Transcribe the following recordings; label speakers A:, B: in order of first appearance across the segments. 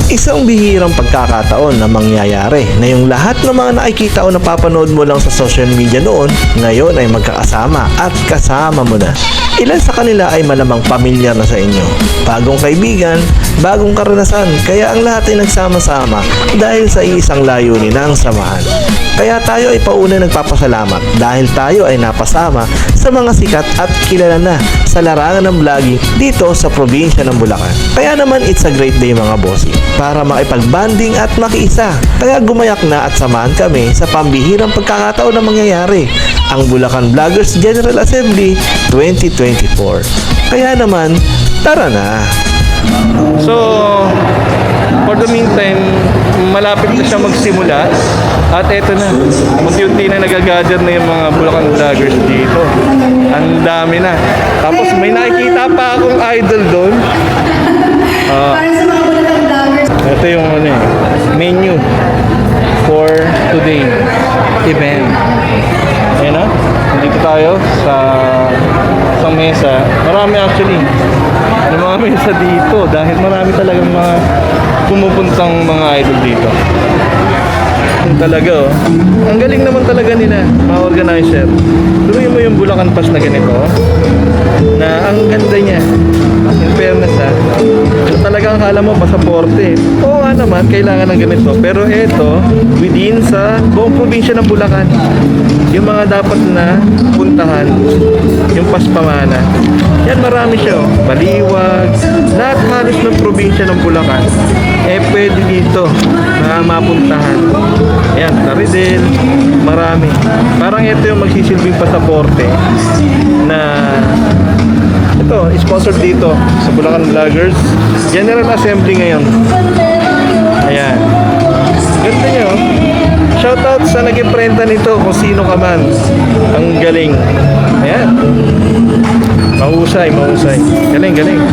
A: Isang bihirang pagkakataon na mangyayari na yung lahat ng mga nakikita o napapanood mo lang sa social media noon, ngayon ay magkakasama at kasama mo na. Ilan sa kanila ay malamang pamilyar na sa inyo. Bagong kaibigan, bagong karanasan, kaya ang lahat ay nagsama-sama dahil sa isang layunin ng samahan. Kaya tayo ay pauna nagpapasalamat dahil tayo ay napasama sa mga sikat at kilala na sa larangan ng vlogging dito sa probinsya ng Bulacan. Kaya naman it's a great day mga bossing para makipag-banding at makiisa. Kaya gumayak na at samahan kami sa pambihirang pagkakataon na mangyayari, ang Bulacan Vloggers General Assembly 2024. Kaya naman, tara na!
B: So, for the meantime, malapit na siya magsimula. At eto na, unti-unti na nagagather na yung mga Bulacan vloggers dito. Ang dami na. Tapos may nakikita pa akong idol doon. Ito yung menu for today event. Ayan na, dito tayo sa isang mesa. Marami actually. Yung mga mesa dito dahil marami talagang mga pumupuntang mga idol dito. Talaga ang galing naman talaga nila, mga organizer. Tuloy mo yung Bulacan Pass na ganito, na ang ganda niya. In fairness talagang akala mo pasaporte. Oo nga naman, kailangan ng ganito. Pero eto, within sa buong probinsya ng Bulacan, yung mga dapat na puntahan, yung paspamana. Yan, marami siya. Baliwag, lahat halos ng probinsya ng Bulacan, pwede dito na mapuntahan. Ayan, Taridel, marami. Parang ito yung magsisilbing pasaporte na ito, sponsored dito sa Bulacan Vloggers General Assembly ngayon. Ayan. Ganda nyo. Shoutout sa nag-imprenta nito kung sino ka man. Ang galing. Ayan. Mahusay, mahusay. Galing, galing.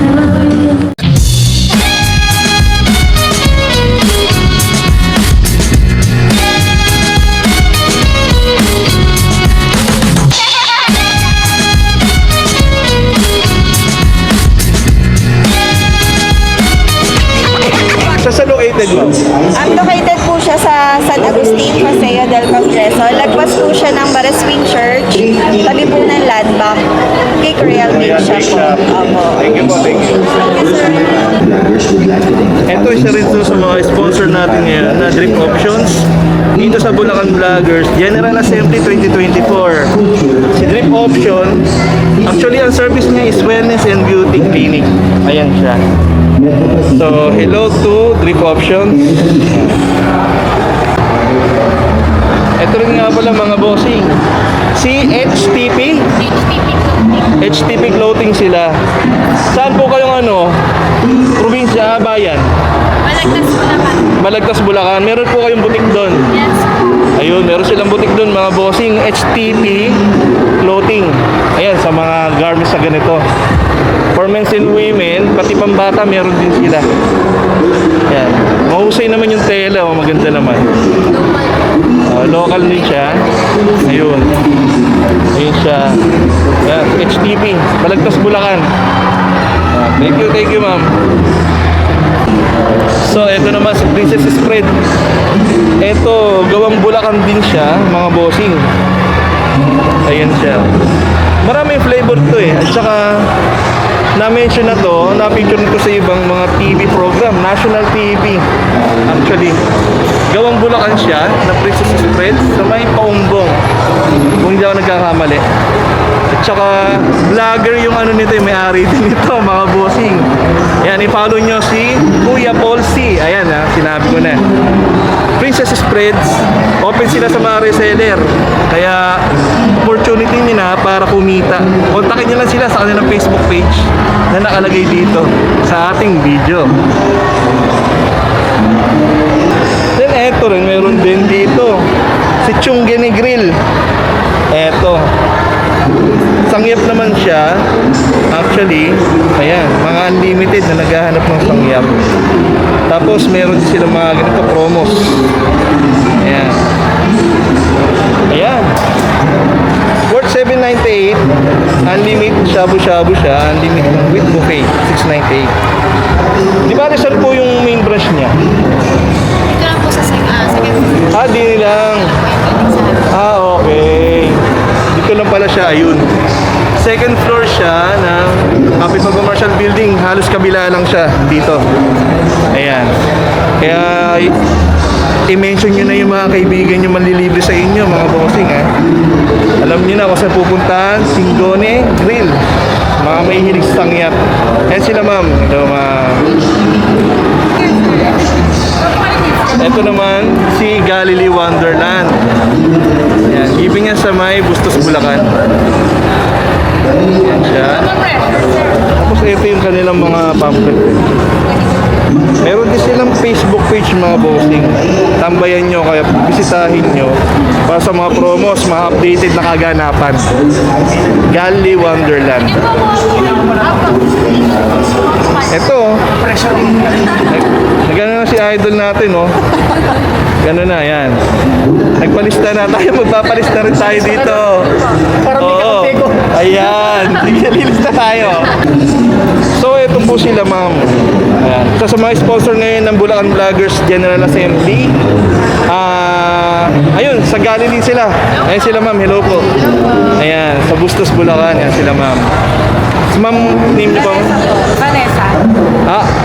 B: Saan located mo?
C: Located po siya sa San Agustin, Paseo del Congreso. Lagpas po siya ng Baraswing Church. Tabi po ng Land Bank. Cake Real Bake siya po. Opo.
B: Thank you po, thank you. Ito isa rin to sa mga sponsor natin ngayon na Drip Options dito sa Bulacan Vloggers General Assembly 2024. Si Drip Option, actually ang service niya is Wellness and Beauty Clinic. Ayan siya. So, hello to Drip Options. Ito rin nga pala mga bossing, si HTP Clothing sila. Saan po kayong probinsya, bayan?
D: Malagtas Bulacan.
B: Malagtas, Bulacan. Meron po kayong butik doon?
D: Yes.
B: Ayun, meron silang butik doon mga bossing. HTP Clothing. Ayan, sa mga garments na ganito. For men's and women, pati pambata meron din sila. Ayan. Mahusay naman yung tela, maganda naman. Local din siya. Ayun. Ayun siya. Ayan, HTP, Malagtas, Bulacan. Thank you ma'am. So, ito naman si Princess Spread. Ito, gawang Bulacan din siya, mga bossing. Ayan siya. Maraming flavor to At saka, na-mention na to, na-picture nito sa ibang mga TV program, national TV. Actually, gawang Bulacan siya, na Princess Spread, sa may Paumbong. Kung hindi ako nagkakamali. At saka, vlogger yung nito, may-ari din ito, mga bossing. Ayan, i-follow nyo si Kuya Paul C. Ayan sinabi ko na. Princess Spreads, open sila sa mga reseller. Kaya, opportunity nila para kumita. Kontakin nyo lang sila sa kanilang Facebook page na nakalagay dito sa ating video. Then, eto rin, meron din dito. Si Chunggeni Grill. Eto. Sangyap naman siya. Actually, ayan, mga unlimited na naghahanap ng sangyap. Tapos meron din sila mga ganito promos. Ayan. Ayan. Worth $798. Unlimited shabu-shabu siya. Unlimited with buffet. $698. Di ba, saan po yung main branch niya? siya, ayun. Second floor siya ng Capital Commercial Building. Halos kabila lang siya dito. Ayan. Kaya i-mention nyo na yung mga kaibigan nyo manlilibre sa inyo, mga bossing, ha. Alam nyo na kung saan pupuntahan, Singone Grill. Mga may hilig sa tangyat. Ayan sila, ma'am. Hello, ma'am. Ito naman, si Galilee Wonderland. Ayan, ibig niya sa may Bustos, Bulacan. Ayan siya. Tapos ito yung kanilang mga pamphlet. Meron din silang Facebook page, mga bossing. Tambayan nyo, kaya bisitahin nyo para sa mga promos, mga updated na kaganapan. Galilee Wonderland. Ito, nagano na si idol natin, oh. Gano'n na, yan. Nagpalista na tayo, magpapalista rin tayo dito. Oo. Ayan, lilista tayo. So, ito po sila, ma'am. Ayan. Isa sa mga sponsor ngayon ng Bulacan Vloggers General Assembly. Ayun, sa Galilee sila. Ayan sila, ma'am. Hello po. Ayan, sa Bustos, Bulacan. Ayan sila, ma'am. Si ma'am, name niyo po?
D: Vanessa.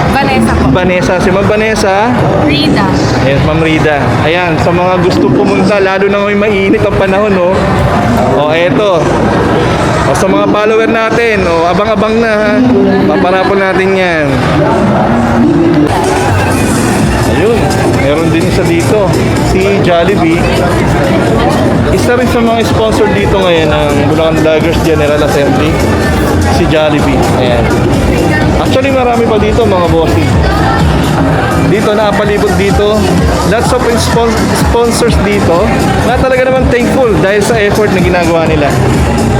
D: Vanessa po.
B: Vanessa. Si ma'am Vanessa.
D: Rida.
B: Ayan, ma'am Rida. Ayan, sa mga gusto pumunta, lalo na ngayon mainit ang panahon, no? O, eto. O, sa mga follower natin, o, abang-abang na, ha? Paparapon natin yan. Ayun, meron din isa dito, si Jollibee. Isa rin sa mga sponsor dito ngayon ng Bulacan Vloggers General Assembly, si Jollibee. Ayan. Actually, marami pa dito, mga bossing. Dito, nakapalibot dito. Lots of sponsors dito na talaga naman thankful dahil sa effort na ginagawa nila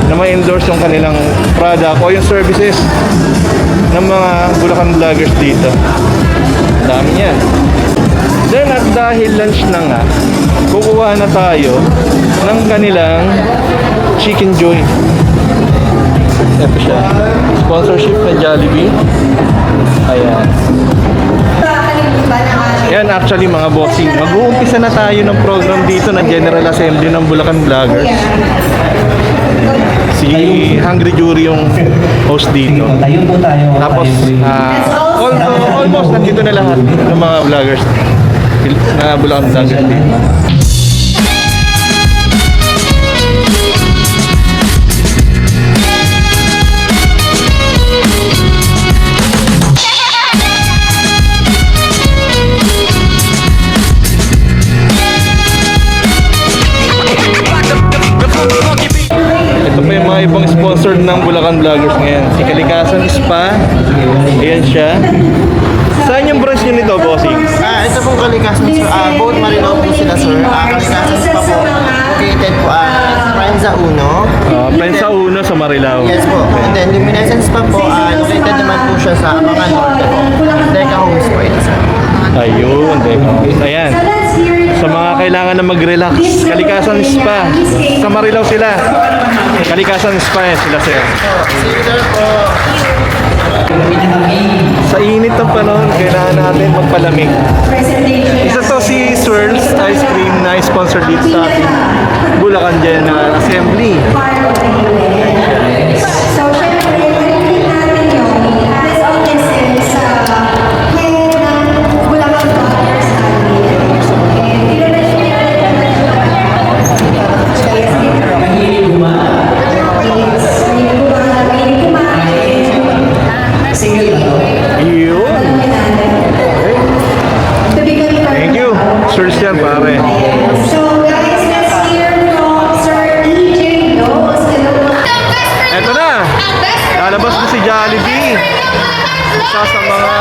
B: na ma-endorse yung kanilang product o yung services ng mga Bulacan Vloggers dito. Dami yan. Then at dahil lunch na nga, kukuha na tayo ng kanilang Chicken Joy. Ito siya. Sponsorship ng Jollibee. Ayan. Yan actually, mga bossing. Mag-uumpisa na tayo ng program dito ng General Assembly ng Bulacan Vloggers. Si Hungry Jury yung host dito. Tapos, almost nandito na lahat ng mga vloggers na Bulacan Vloggers dito. Ito pa yung mga ibang sponsor ng Bulacan Vloggers ngayon. Si Kalikasan Spa. Ayan siya. Saan yung branch nyo nito, bossing?
E: Ito pong Kalikasan Spa. Both Marilao po sila, sir. Kalikasan Spa po. Located po Prensa 1.
B: Prensa 1 sa Marilao.
E: Yes po. And then Luminescence Spa po. Located naman po siya sa Abangan Norte po. Deca Homes po ito, sir.
B: Ayun, ayan. Sa mga kailangan na mag-relax, Kalikasan Spa. Sa Marilao sila. Kalikasan Spa sila, sir.
E: Sir po.
B: Sa init ng panahon, kailangan natin magpalamig. Isa to si Swirls Ice Cream na sponsor dito sa ating Bulacan General Assembly.
C: So, syempre, i-repeat natin yun. As of this is, head ng Bulacan Vloggers and
B: Yun. Thank you. Swirls yan, pare.
C: So, guys, let's hear from Sir EJ Dos.
B: Eto na. Lalabas na si Jollibee. Isa sa mga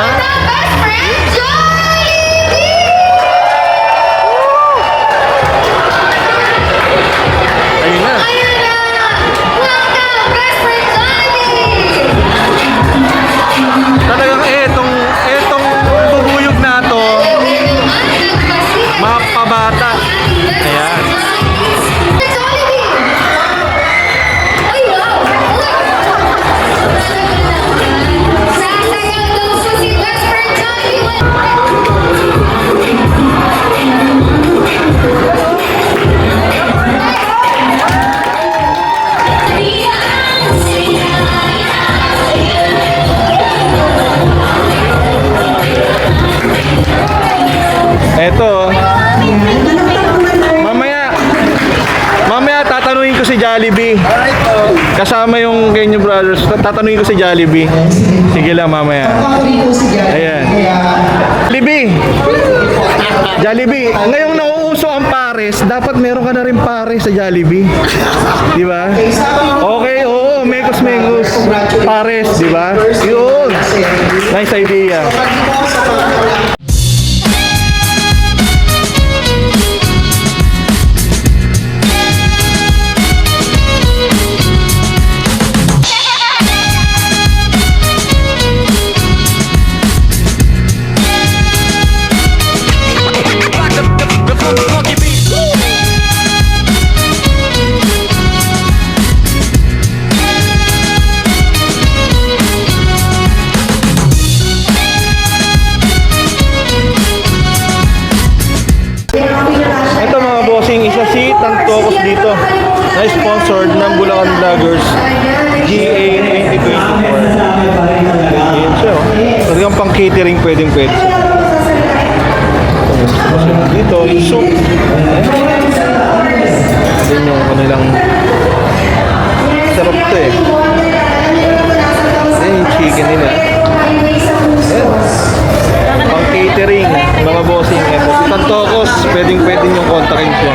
B: ayun na. Talagang etong bubuyog na to, mapabata Eto. Mamaya tatanungin ko si Jollibee. Kasama yung Kenyo Brothers. Tatanungin ko si Jollibee. Sige lang mamaya. Ayan. Jollibee, ngayong nauuso ang pares, dapat meron ka na rin pares sa Jollibee. Di ba? Okay, oo, mekos pares, di ba? Yun. Nice idea. Isa si Tantokos dito na sponsored ng Bulacan Vloggers GA 2024. Ayan siya, oh. Talagang pang catering pwede. Dito yung soup. Ayan yung kanilang sarap to eh. Ayan yung chicken nila. Ayan. Pang catering, mga bossing. Ito si Tantokos, pwede yung kontakin siya.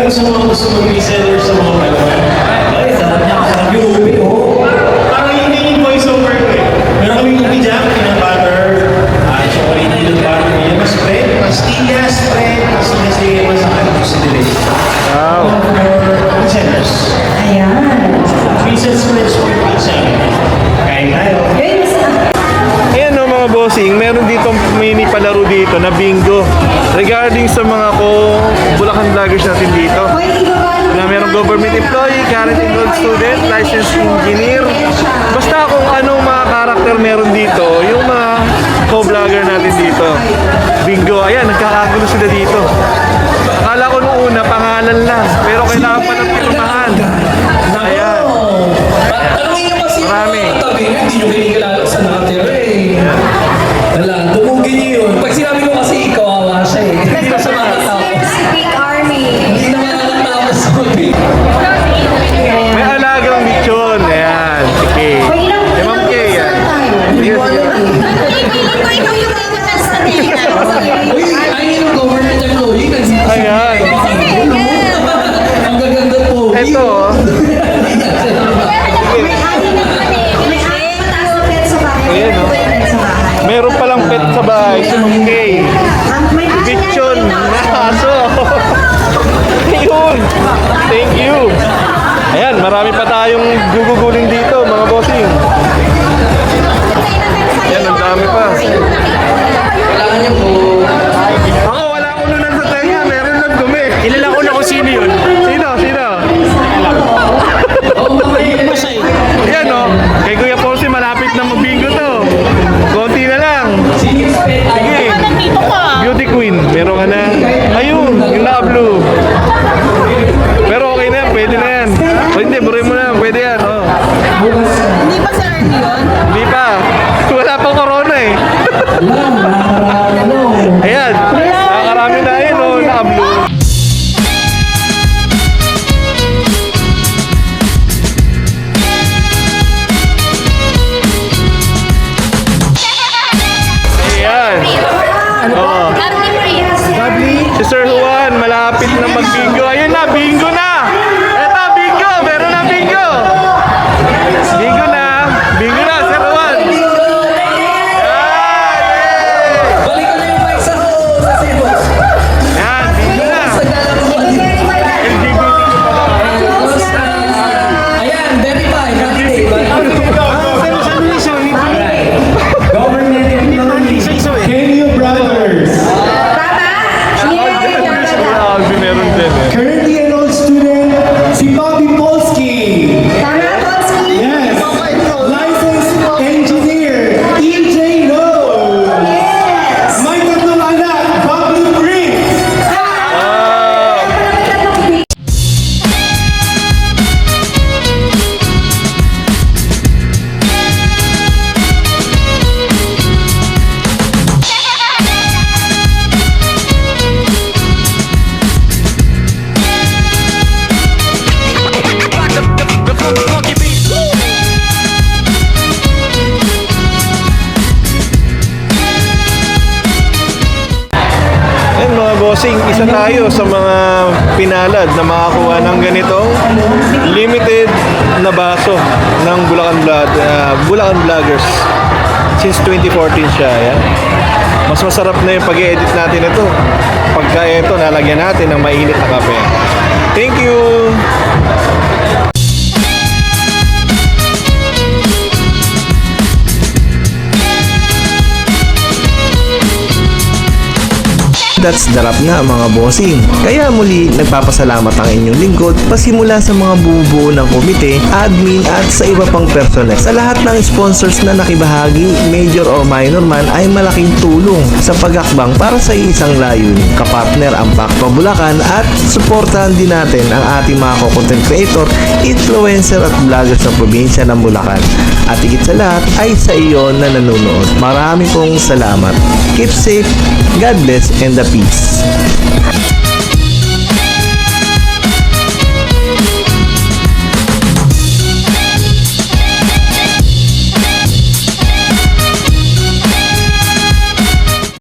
F: Sa mga gusto mag-reseller sa mga palawan. Ay, sarap niya. Sarap yung ube, oh. Parang hindi yung voice over ko eh. Meron kami ube dyan, peanut butter, chocolate peanut butter, yan, mas spread, pastillas, pastillas, mas sa akin, gusto nila.
B: Wow.
F: For resellers. Ayan. Resell spreads for pizza. Kain tayo.
B: Ayan no mga bossing, meron dito mini palaro dito na bingo regarding sa mga Bulacan Vloggers natin dito na merong government employee, current enrolled student, licensed engineer, basta kung anong mga karakter meron dito, yung mga co-vlogger natin dito. Bingo, ayan, nagkakagulo sila dito. Akala ko nung una pangalan lang, pero kailangan pa ng pirmahan. Ayan. Marami.
G: Hindi nyo kinikilala sa nakatira eh. Wala, tumugin nyo yun. Pag sinabi ko kasi ikaw, awa siya eh. Hindi na siya makatapos.
C: Big Army.
G: Hindi na makatapos sa mag-big.
B: May alagang lechon. Ayan. Sige. Eh, Ma'am Kay, yan. Sige, sige.
G: Uy, ayun yung government employee.
B: Ayan.
G: Ang gaganda po.
B: Ito, oh. Ayan, oh. Meron palang pet sa bahay. Si Ma'am Kay. Lechon na aso. Ayun. Thank you. Ayan, marami pa tayong gugugulin dito, mga bossing. Ayan, ang dami pa.
G: Kailangan niyo po.
B: Ako, wala akong lunan sa tenga. Meron lang dumi.
F: Kilala ko na kung sino yun.
B: Sino?
G: Oo, makain mo siya eh.
B: Ayan, oh. Kay Kuya Ponce, malapit na magbingo to. Konti na lang.
G: Sige,
B: Beauty Queen, meron ka na. Ayun, yung na-blue. Pero okay na yan, pwede na yan. O hindi, buruin mo na, pwede yan. Oh.
D: Hindi pa sa early yun?
B: Hindi pa. Wala pang corona eh. Ayan, nakakarami na yun, oh, na-blue. Ayan. Oo. Si Sir Juan, malapit na mag-bingo. Ayun na, bingo na! Eto, bingo! Meron na bingo! Bingo na! Bingo na, Sir Juan! Ayan! bossing, isa tayo sa mga pinalad na makakuha ng ganitong limited na baso ng Bulacan Vloggers. Since 2014 siya, yan. Mas masarap na yung pag-edit natin ito. Pagka ito, nalagyan natin ng mainit na kape. Thank you!
A: That's the wrap na mga bossing. Kaya muli, nagpapasalamat ang inyong lingkod pasimula sa mga bubuo ng komite, admin at sa iba pang personel. Sa lahat ng sponsors na nakibahagi, major or minor man, ay malaking tulong sa pagakbang para sa isang layunin. Kapartner ang Pakto Bulacan at suportahan din natin ang ating mga content creator, influencer at vlogger sa probinsya ng Bulacan. At higit sa lahat ay sa iyo na nanonood. Maraming pong salamat. Keep safe, God bless, and the peace.